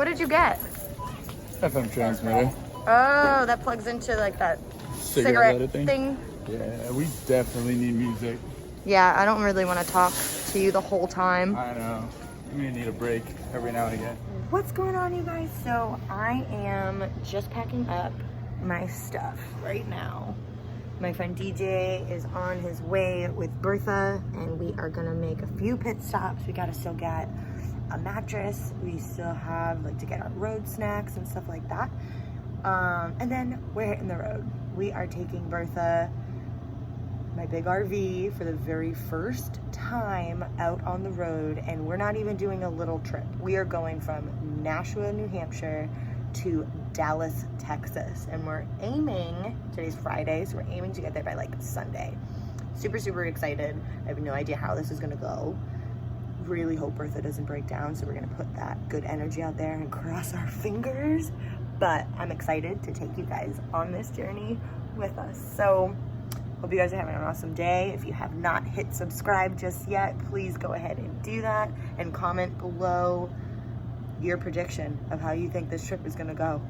what did you get? FM transmitter. Oh, that plugs into like that cigarette thing. Yeah, we definitely need music. Yeah, I don't really want to talk to you the whole time. I know. We need a break every now and again. What's going on, you guys? So I am just packing up my stuff right now. My friend DJ is on his way with Bertha, and we are gonna make a few pit stops. We gotta still get a mattress. We still have like to get our road snacks and stuff like that. And then we're hitting the road. We are taking Bertha, my big RV, for the very first time out on the road, and we're not even doing a little trip. We are going from Nashua, New Hampshire to Dallas, Texas, and we're aiming, today's Friday, so we're aiming to get there by like Sunday. Super, super excited. I have no idea how this is gonna go. Really hope Bertha doesn't break down, so we're gonna put that good energy out there and cross our fingers. But I'm excited to take you guys on this journey with us. So hope you guys are having an awesome day. If you have not hit subscribe just yet, please go ahead and do that and comment below your prediction of how you think this trip is gonna go.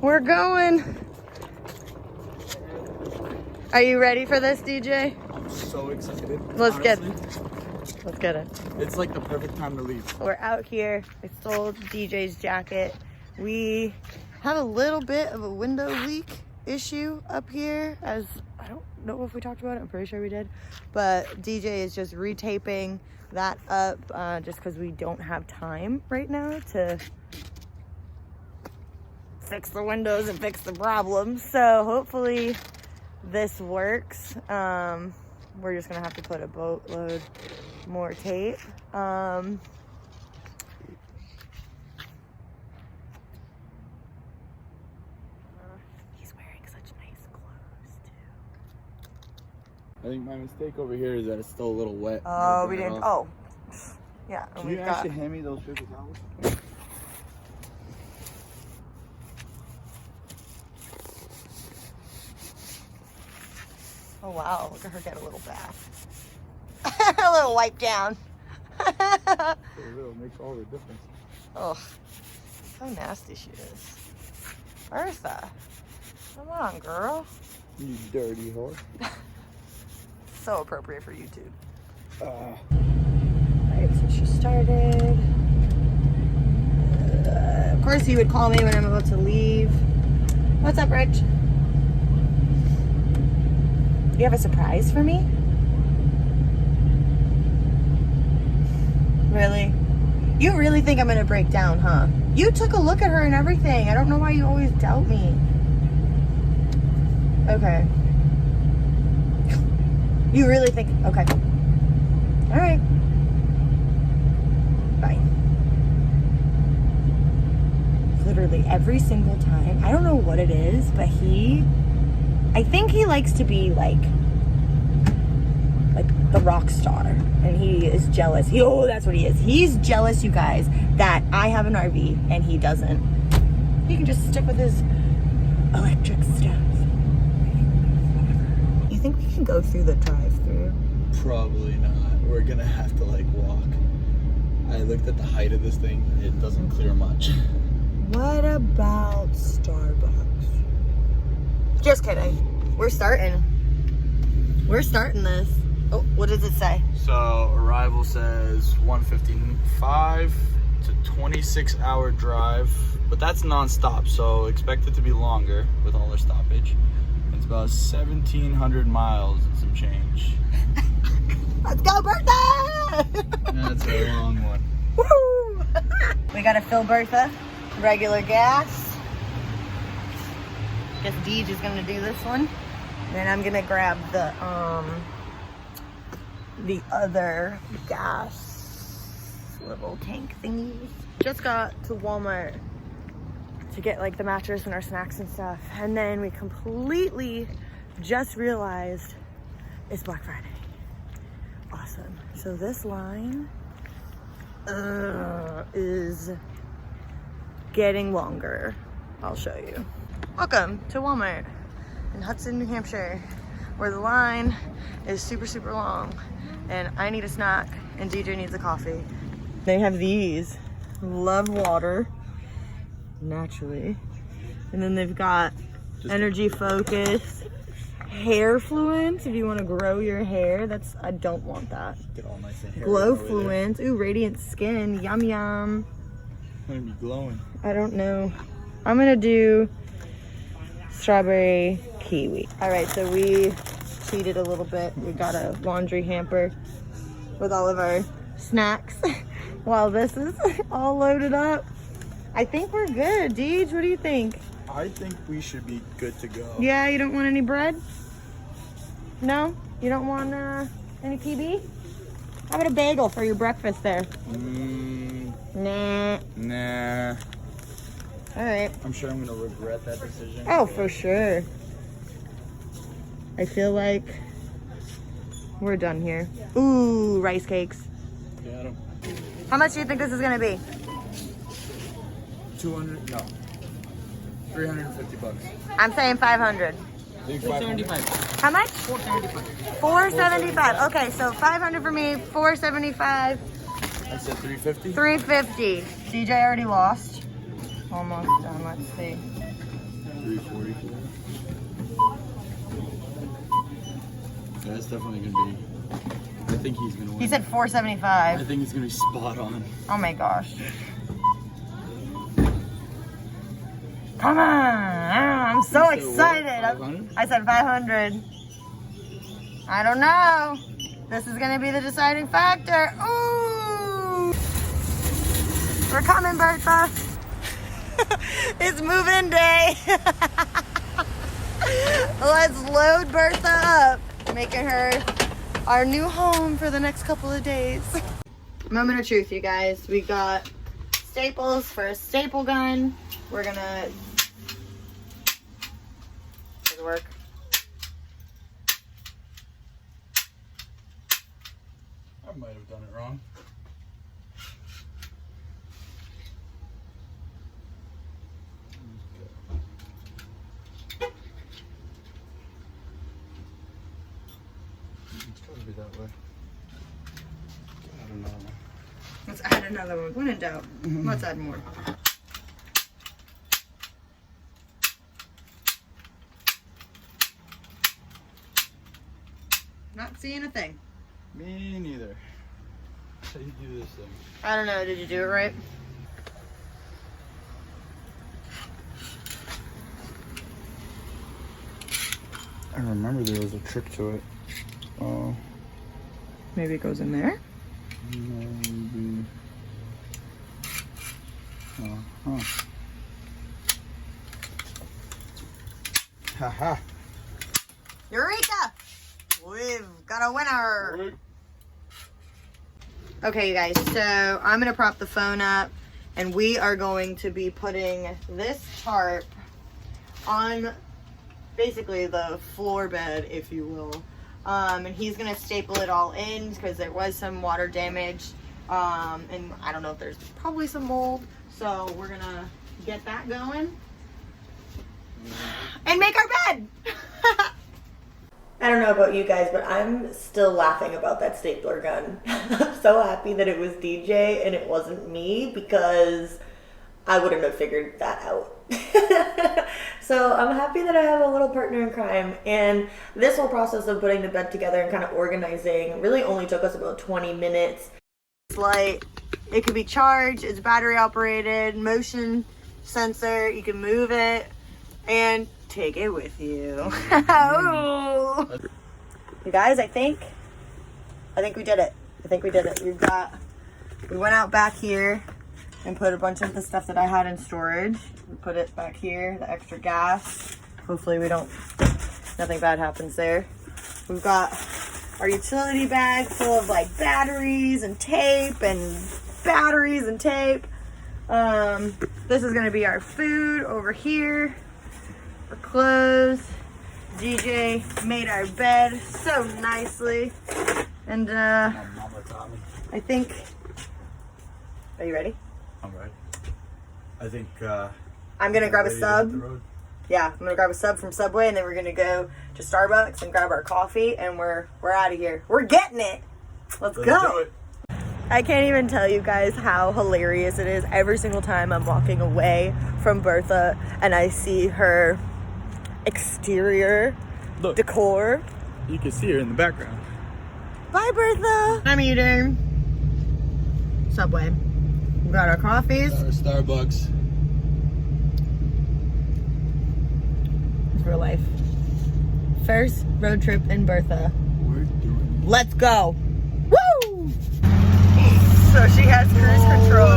We're going. Are you ready for this, DJ? I'm so excited. Let's get it. It's like the perfect time to leave. We're out here. I stole DJ's jacket. We have a little bit of a window leak issue up here, as I don't know if we talked about it. I'm pretty sure we did, but DJ is just retaping that up just because we don't have time right now to fix the windows and fix the problems. So hopefully this works. We're just gonna have to put a boatload more tape. He's wearing such nice clothes too. I think my mistake over here is that it's still a little wet. Oh, we didn't. Oh, yeah. Can you actually hand me those paper towels? Oh wow, look at her get a little bath. A little wipe down. It makes all the difference. Oh, how nasty she is. Bertha, come on, girl. You dirty whore. So appropriate for YouTube. Alright, so she started. Of course, he would call me when I'm about to leave. What's up, Rich? You have a surprise for me? Really? You really think I'm gonna break down, huh? You took a look at her and everything. I don't know why you always doubt me. Okay. You really think, okay. All right. Bye. Literally every single time. I don't know what it is, but I think he likes to be like the rock star, and he is jealous. Oh, that's what he is. He's jealous, you guys, that I have an RV and he doesn't. He can just stick with his electric stuff. You think we can go through the drive-thru? Probably not. We're gonna have to like walk. I looked at the height of this thing. It doesn't clear much. What about Starbucks? Just kidding. We're starting this. Oh, what does it say? So arrival says 1:55. It's a 26-hour drive, but that's non-stop, so expect it to be longer with all our stoppage. It's about 1,700 miles and some change. Let's go, Bertha! That's a long one. Woo! We gotta fill Bertha. Regular gas. Guess Deej is gonna do this one. And then I'm gonna grab the other gas little tank thingies. Just got to Walmart to get like the mattress and our snacks and stuff. And then we completely just realized it's Black Friday. Awesome. So this line is getting longer. I'll show you. Welcome to Walmart in Hudson, New Hampshire, where the line is super, super long. And I need a snack and DJ needs a coffee. They have these. Love water. naturally. And then they've got Just energy focus, hair fluence if you want to grow your hair. I don't want that. get all nice and hairy Glow over there. fluence. Ooh, radiant skin. Yum yum. I'm gonna be glowing. I don't know. I'm gonna do strawberry kiwi. All right, so we cheated a little bit. We got a laundry hamper with all of our snacks while this is all loaded up. I think we're good. Deej, what do you think? I think we should be good to go. Yeah, you don't want any bread? No? You don't want any PB? How about a bagel for your breakfast there? Nah. Nah. All right. I'm sure I'm gonna regret that decision. Oh, for sure. I feel like we're done here. Ooh, rice cakes. Got him. How much do you think this is gonna be? 200? No. 350 bucks. I'm saying 500. 475. How much? 475. 475. Okay, so 500 for me, 475, I said 350. 350. DJ already lost. Almost done. Let's see. 344. That's definitely gonna be. I think he's gonna win. He said 475. I think he's gonna be spot on. Oh my gosh. Come on. I'm so You said what? excited. 500? I said 500. I don't know. This is going to be the deciding factor. Ooh. We're coming, Bertha. It's move-in day. Let's load Bertha up, making her our new home for the next couple of days. Moment of truth, you guys. We got staples for a staple gun. We're gonna does it work? I might have done it wrong. It's gotta be that way. I don't know. Let's add another one. When in doubt, let's add more. Not seeing a thing. Me neither. How do you do this thing? I don't know. Did you do it right? I remember there was a trick to it. Oh, Maybe it goes in there. maybe. Uh-huh. Haha. Eureka! We've got a winner. Okay, you guys, so I'm gonna prop the phone up and we are going to be putting this tarp on basically the floor bed, if you will. And he's gonna staple it all in because there was some water damage. And I don't know if there's probably some mold. So we're gonna get that going and make our bed. I don't know about you guys, but I'm still laughing about that stapler gun. I'm so happy that it was DJ and it wasn't me because I wouldn't have figured that out. So I'm happy that I have a little partner in crime. And this whole process of putting the bed together and kind of organizing really only took us about 20 minutes. It's light, it could be charged, it's battery operated, motion sensor, you can move it and take it with you. Oh. You guys, I think we did it. I think we did it. We went out back here and put a bunch of the stuff that I had in storage. We put it back here, the extra gas. Hopefully nothing bad happens there. We've got our utility bag full of like batteries and tape and batteries and tape. This is gonna be our food over here. Our clothes. DJ made our bed so nicely. And Mama taught me. I think, are you ready? I'm ready. I think I'm gonna grab a ready to hit sub. the road. Yeah, I'm gonna grab a sub from Subway and then we're gonna go to Starbucks and grab our coffee and we're out of here. We're getting it. Let's go. Do it. I can't even tell you guys how hilarious it is every single time I'm walking away from Bertha and I see her exterior decor. You can see her in the background. Bye, Bertha. I'm eating Subway. We got our coffees. Our Starbucks. It's real life. First road trip in Bertha. We're doing it. Let's go. Woo! So she has cruise control.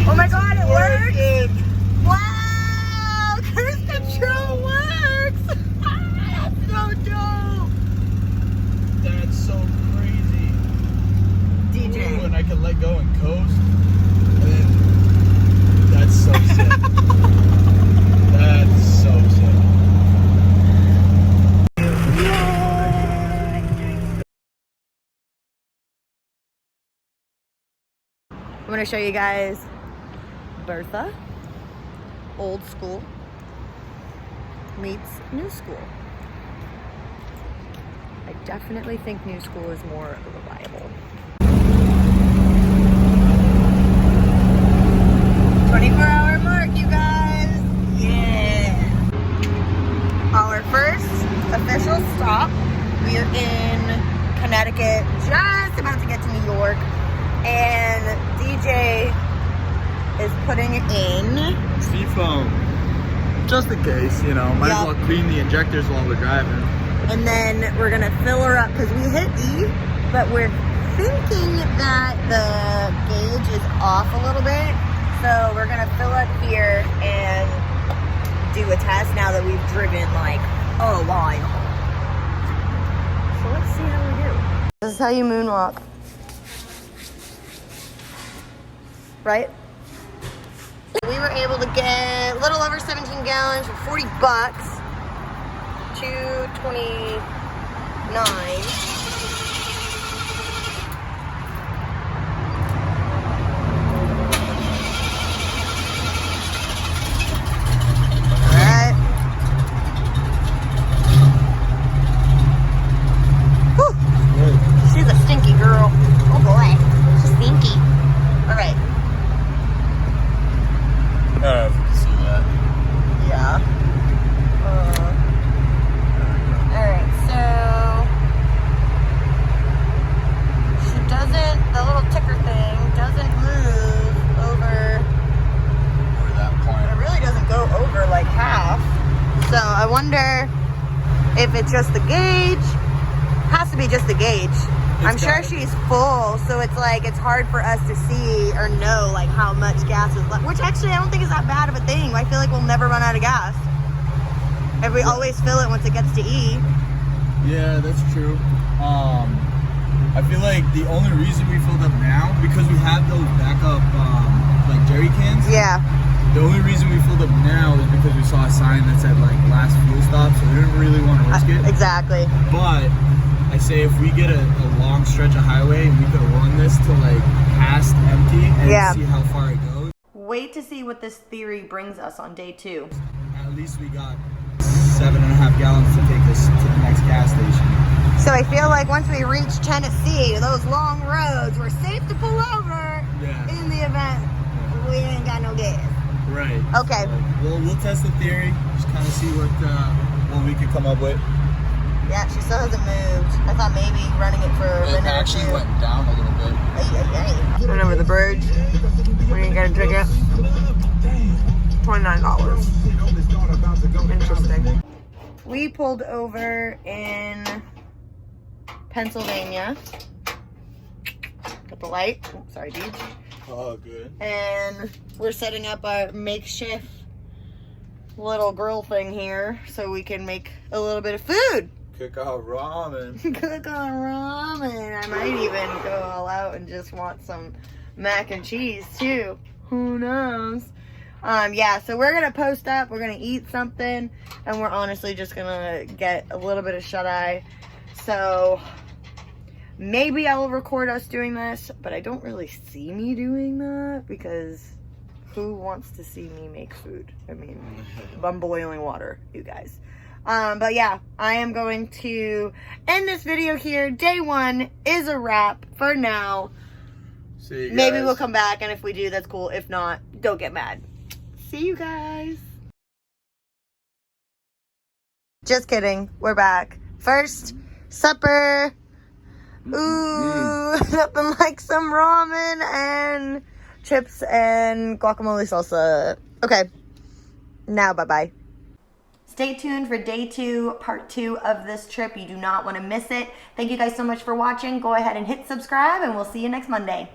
Oh my god, it works! Wow! Cruise control works! That's so dope! That's so crazy. DJ. Ooh, and I can let go and coast. And that's so sick. That's so sick. I'm gonna show you guys Bertha, old school, meets new school. I definitely think new school is more reliable. 24-hour mark, you guys. Yeah. Our first official stop. We are in Connecticut, just about to get to New York. And DJ is putting it in Seafoam. Just in case, you know, might as well clean the injectors while we're driving. And then we're gonna fill her up because we hit E, but we're thinking that the gauge is off a little bit. So we're gonna fill up here and do a test now that we've driven like a while. So let's see how we do. This is how you moonwalk. Right? We were able to get a little over 17 gallons for 40 bucks. $2.29. Alright. Whew. She's a stinky girl. Oh boy. She's stinky. Alright. I don't know if you can see that. Yeah. Alright, so she doesn't, the little ticker thing doesn't move over that point. It really doesn't go over like half. So I wonder if it's just the gauge. Has to be just the gauge. I'm sure she's full, so it's like it's hard for us to see or know like how much gas is left. Which actually I don't think is that bad of a thing. I feel like we'll never run out of gas if we always fill it once it gets to E. Yeah, that's true. I feel like the only reason we filled up now because we have those backup like jerry cans. Yeah. The only reason we filled up now is because we saw a sign that said like last fuel stop, so we didn't really want to risk it. Exactly. But I say if we get a long stretch of highway and we could run this to like past empty and see how far it goes. Wait to see what this theory brings us on day 2. At least we got 7.5 gallons to take us to the next gas station. So I feel like once we reach Tennessee, those long roads, we're safe to pull over in the event we ain't got no gas. Right. Okay. So we'll test the theory, just kind of see what we could come up with. Yeah, she still hasn't moved. I thought maybe running it for a minute. It actually went down a little bit. Went over the bridge. We didn't get a ticket. $29. Interesting. We pulled over in Pennsylvania. Got the light. Oh, sorry, dude. Oh, good. And we're setting up a makeshift little grill thing here so we can make a little bit of food. Cook out ramen. Cook on ramen. I might even go all out and just want some mac and cheese too. Who knows? Yeah, so we're gonna post up, we're gonna eat something, and we're honestly just gonna get a little bit of shut-eye. So maybe I will record us doing this, but I don't really see me doing that because who wants to see me make food? I mean, I'm boiling water, you guys. But yeah, I am going to end this video here. Day 1 is a wrap for now. See you guys. Maybe we'll come back, and if we do, that's cool. If not, don't get mad. See you guys. Just kidding. We're back. First, supper. Ooh, nothing like some ramen and chips and guacamole salsa. Okay. Now, bye-bye. Stay tuned for day 2, part 2 of this trip. You do not want to miss it. Thank you guys so much for watching. Go ahead and hit subscribe, and we'll see you next Monday.